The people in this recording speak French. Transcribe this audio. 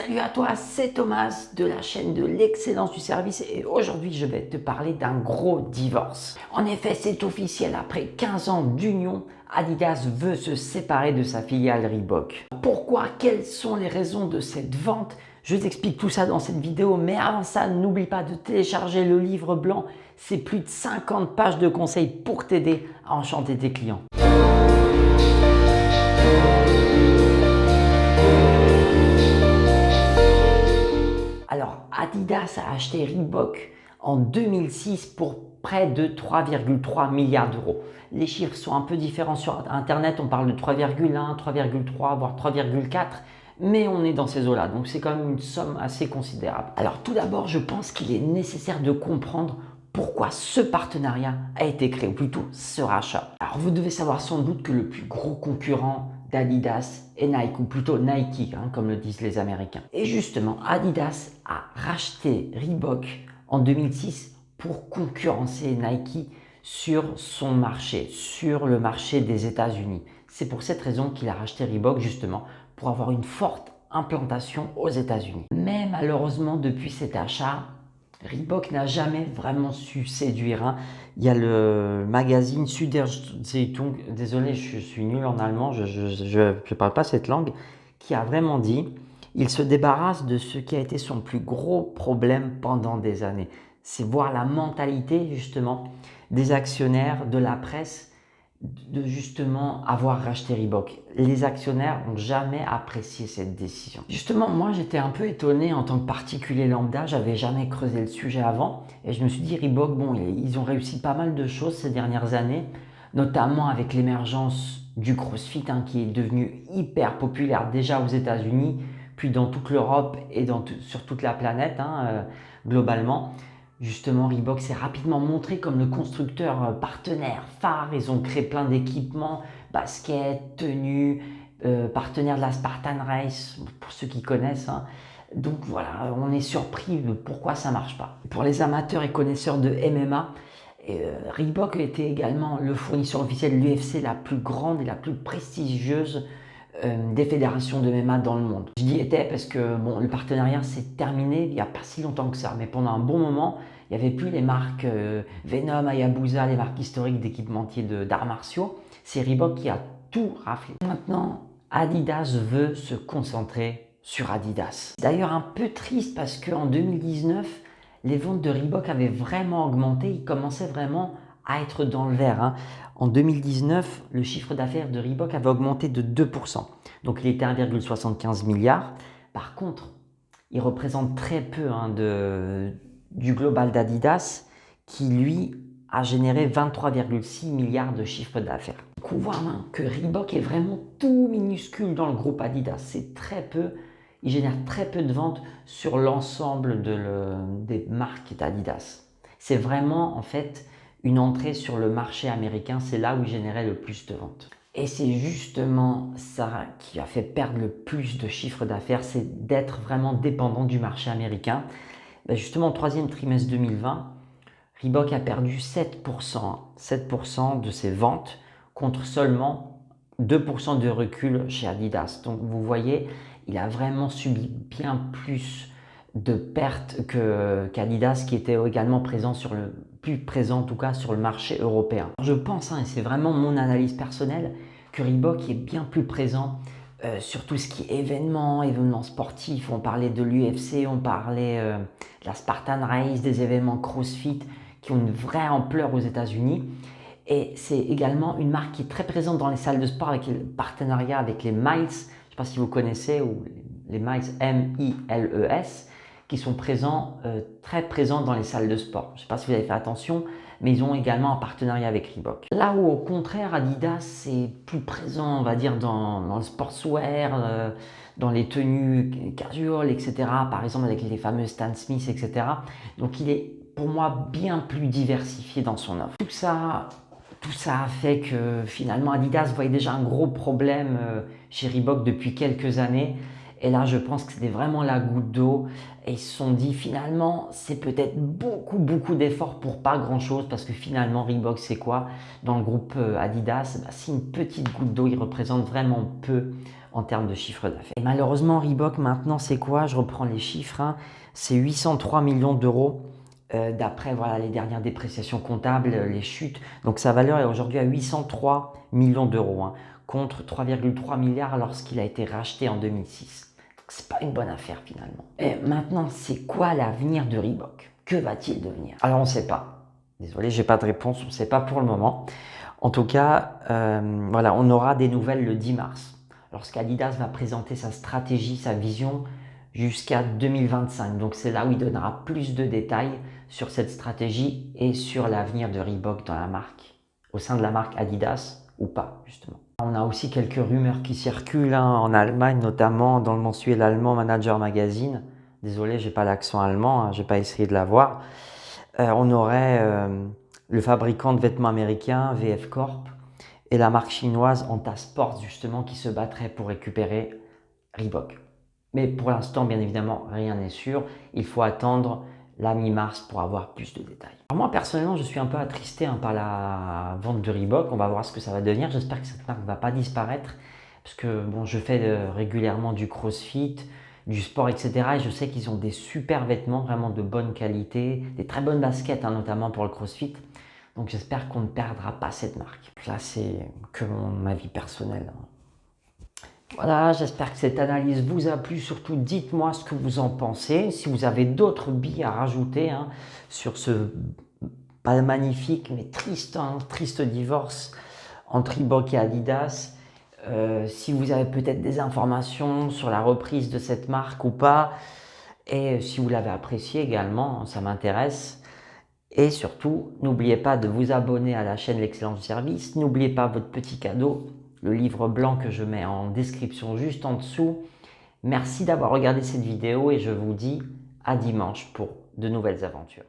Salut à toi, c'est Thomas de la chaîne de l'excellence du service et aujourd'hui je vais te parler d'un gros divorce. En effet, c'est officiel, après 15 ans d'union, Adidas veut se séparer de sa filiale Reebok. Pourquoi? Quelles sont les raisons de cette vente? Je t'explique tout ça dans cette vidéo, mais avant ça, n'oublie pas de télécharger le livre blanc. C'est plus de 50 pages de conseils pour t'aider à enchanter tes clients. Alors, Adidas a acheté Reebok en 2006 pour près de 3,3 milliards d'euros. Les chiffres sont un peu différents sur Internet, on parle de 3,1, 3,3, voire 3,4, mais on est dans ces eaux-là, donc c'est quand même une somme assez considérable. Alors tout d'abord, je pense qu'il est nécessaire de comprendre pourquoi ce partenariat a été créé, ou plutôt ce rachat. Alors vous devez savoir sans doute que le plus gros concurrent d'Adidas est Nike, ou plutôt Nike, comme le disent les Américains. Et justement, Adidas a racheté Reebok en 2006 pour concurrencer Nike sur son marché, sur le marché des États-Unis. C'est pour cette raison qu'il a racheté Reebok, justement, pour avoir une forte implantation aux États-Unis. Mais malheureusement, depuis cet achat, Reebok n'a jamais vraiment su séduire. Il y a le magazine Süddeutsche-Zeitung, désolé, je suis nul en allemand, je ne parle pas cette langue, qui a vraiment dit il se débarrasse de ce qui a été son plus gros problème pendant des années. C'est voir la mentalité justement des actionnaires de la presse de justement avoir racheté Reebok. Les actionnaires n'ont jamais apprécié cette décision. Justement, moi j'étais un peu étonné en tant que particulier lambda, j'avais jamais creusé le sujet avant et je me suis dit Reebok, bon, ils ont réussi pas mal de choses ces dernières années, notamment avec l'émergence du CrossFit qui est devenu hyper populaire déjà aux États-Unis, puis dans toute l'Europe et sur toute la planète globalement. Justement, Reebok s'est rapidement montré comme le constructeur partenaire phare. Ils ont créé plein d'équipements, baskets, tenues, partenaire de la Spartan Race, pour ceux qui connaissent. Donc voilà, on est surpris de pourquoi ça ne marche pas. Pour les amateurs et connaisseurs de MMA, Reebok était également le fournisseur officiel de l'UFC, la plus grande et la plus prestigieuse des fédérations de MMA dans le monde. J'y étais parce que bon, le partenariat s'est terminé il n'y a pas si longtemps que ça, mais pendant un bon moment, il n'y avait plus les marques Venom, Hayabusa, les marques historiques d'équipementiers d'arts martiaux. C'est Reebok qui a tout raflé. Maintenant, Adidas veut se concentrer sur Adidas. D'ailleurs un peu triste parce qu'en 2019, les ventes de Reebok avaient vraiment augmenté, ils commençaient vraiment à être dans le vert. En 2019, le chiffre d'affaires de Reebok avait augmenté de 2%. Donc il était 1,75 milliard. Par contre, il représente très peu du global d'Adidas qui, lui, a généré 23,6 milliards de chiffre d'affaires. Donc on voit que Reebok est vraiment tout minuscule dans le groupe Adidas. C'est très peu. Il génère très peu de ventes sur l'ensemble des marques d'Adidas. C'est vraiment, en fait, une entrée sur le marché américain, c'est là où il générait le plus de ventes. Et c'est justement ça qui a fait perdre le plus de chiffre d'affaires, c'est d'être vraiment dépendant du marché américain. Justement, au troisième trimestre 2020, Reebok a perdu 7% de ses ventes contre seulement 2% de recul chez Adidas. Donc vous voyez, il a vraiment subi bien plus de pertes qu'Adidas qui était également plus présent en tout cas sur le marché européen. Je pense, et c'est vraiment mon analyse personnelle, que Reebok est bien plus présent sur tout ce qui est événements sportifs. On parlait de l'UFC, on parlait de la Spartan Race, des événements CrossFit qui ont une vraie ampleur aux États-Unis. Et c'est également une marque qui est très présente dans les salles de sport avec le partenariat avec les Miles. Je ne sais pas si vous connaissez, ou les Miles, M-I-L-E-S, qui sont très présents dans les salles de sport. Je ne sais pas si vous avez fait attention, mais ils ont également un partenariat avec Reebok. Là où au contraire Adidas c'est plus présent, on va dire, dans le sportswear, dans les tenues casual, etc. Par exemple avec les fameux Stan Smith, etc. Donc il est pour moi bien plus diversifié dans son offre. Tout ça a fait que finalement Adidas voyait déjà un gros problème chez Reebok depuis quelques années. Et là, je pense que c'était vraiment la goutte d'eau. Et ils se sont dit finalement, c'est peut-être beaucoup d'efforts pour pas grand-chose. Parce que finalement, Reebok, c'est quoi? Dans le groupe Adidas, c'est une petite goutte d'eau. Il représente vraiment peu en termes de chiffre d'affaires. Et malheureusement, Reebok, maintenant, c'est quoi? Je reprends les chiffres, hein. C'est 803 millions d'euros. D'après voilà, les dernières dépréciations comptables, les chutes. Donc sa valeur est aujourd'hui à 803 millions d'euros, hein, contre 3,3 milliards lorsqu'il a été racheté en 2006. Donc c'est pas une bonne affaire finalement. Et maintenant, c'est quoi l'avenir de Reebok? Que va-t-il devenir? Alors on ne sait pas. Désolé, j'ai pas de réponse, on ne sait pas pour le moment. En tout cas, voilà, on aura des nouvelles le 10 mars, lorsqu'Adidas va présenter sa stratégie, sa vision jusqu'à 2025. Donc c'est là où il donnera plus de détails sur cette stratégie et sur l'avenir de Reebok dans la marque, au sein de la marque Adidas ou pas justement. On a aussi quelques rumeurs qui circulent en Allemagne, notamment dans le mensuel allemand Manager Magazine. Désolé, j'ai pas l'accent allemand, hein, j'ai pas essayé de l'avoir. On aurait le fabricant de vêtements américain VF Corp et la marque chinoise Anta Sports justement qui se battraient pour récupérer Reebok. Mais pour l'instant, bien évidemment, rien n'est sûr. Il faut attendre la mi-mars pour avoir plus de détails. Alors moi, personnellement, je suis un peu attristé par la vente de Reebok. On va voir ce que ça va devenir. J'espère que cette marque ne va pas disparaître. Parce que bon, je fais régulièrement du crossfit, du sport, etc. Et je sais qu'ils ont des super vêtements, vraiment de bonne qualité, des très bonnes baskets, notamment pour le crossfit. Donc j'espère qu'on ne perdra pas cette marque. Là, c'est que mon avis personnel. Voilà, j'espère que cette analyse vous a plu. Surtout, dites-moi ce que vous en pensez. Si vous avez d'autres billes à rajouter sur ce pas magnifique mais triste divorce entre Reebok et Adidas. Si vous avez peut-être des informations sur la reprise de cette marque ou pas. Et si vous l'avez apprécié également, ça m'intéresse. Et surtout, n'oubliez pas de vous abonner à la chaîne L'Excellence du Service. N'oubliez pas votre petit cadeau, le livre blanc que je mets en description juste en dessous. Merci d'avoir regardé cette vidéo et je vous dis à dimanche pour de nouvelles aventures.